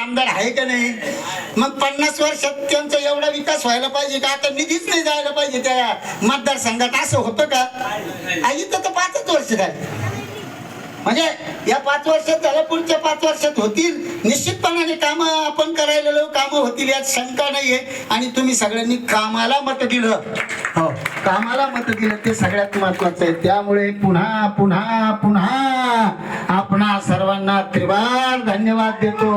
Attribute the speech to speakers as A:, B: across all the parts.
A: आमदार आहे का नाही? मग 50 वर्षात त्यांचा एवढा विकास व्हायला पाहिजे का? आता निधीच नाही जायला पाहिजे त्या मतदारसंघात, असं होतं का? इथं तर 5च वर्ष झाली, म्हणजे या 5 वर्षात झालं, पुढच्या 5 वर्षात होतील निश्चितपणाने. कामं आपण करायला कामं होतील यात शंका नाहीये. आणि तुम्ही सगळ्यांनी कामाला मत दिलं, हो कामाला मत दिलं, ते सगळ्यात महत्वाचं आहे. त्यामुळे पुन्हा पुन्हा पुन्हा आपणा सर्वांना त्रिवार धन्यवाद देतो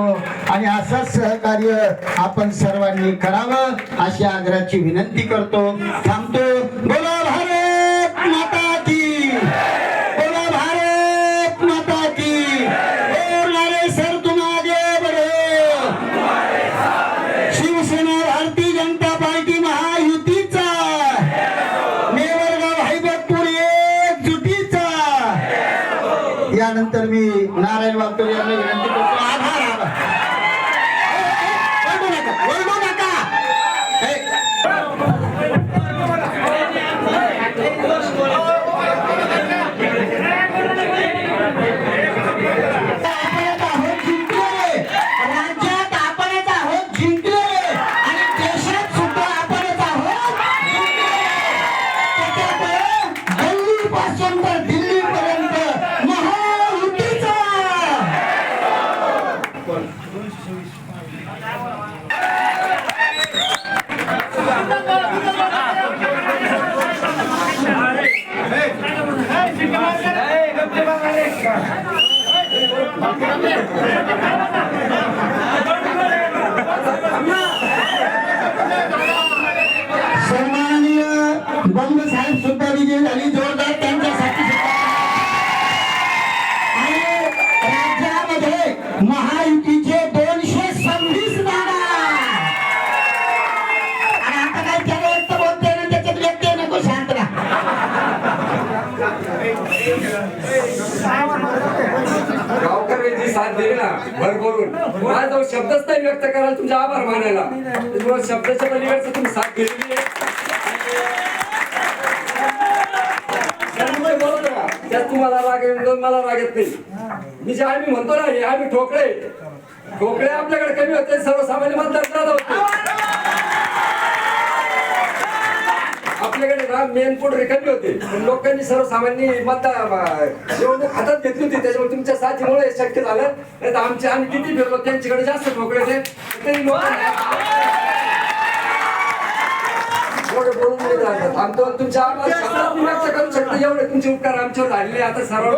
A: आणि असंच सहकार्य आपण सर्वांनी करावं अशी आग्रहाची विनंती करतो. थांबतो. बोला भारत माता की, बोला भारत माता की. और नारे सर तुम आगे बढ़ो. शिवसेना भारतीय जनता पार्टी महायुतीचा, नेवरगाव हैबतपूर एकजुटीचा. यानंतर मी नारायण वागचौरे यांना विनंती करतो. आभार. वळू नका. सन्माननीय बंग साहेब सुद्धा विजय झाली. जोरदार त्यांच्यासाठी. आणि राज्यामध्ये महायुतीचे 226 जागा. आणि आता काय त्याला एक तर बोलते ना, त्याच्यात व्यक्ती नको, शांत राहा.
B: गावकऱ्यांची साथ दिली ना भरभरून. माझा जो शब्दच नाही व्यक्त करायला, तुमचे आभार मानायला. त्यामुळे शब्दाच्या पलीकडचं तुम्ही साथ दिलेली आहे. त्यात तुम्हाला राग येऊन मला राग येत नाही. मी जे आम्ही म्हणतो ना, हे आम्ही ठोकळे ठोकळे आपल्याकडे कमी होते, सर्वसामान्य मतदार जादा होते. आपल्याकडे ना मेन पुढे कमी होते, पण लोकांनी सर्वसामान्य मतदार निवडणूक हातात घेतली होती. त्याच्यामुळे तुमच्या साथीमुळे हे शक्य झालं. नाही तर आम्ही किती फिरलो, त्यांच्याकडे जास्त ठोकळे होते. तरी लोक बोलून नाही जातात. आमचं तुमच्या आवाज व्यक्त करू शकतो. एवढे तुमचे उपकार आमच्यावर झालेले, आता सर्व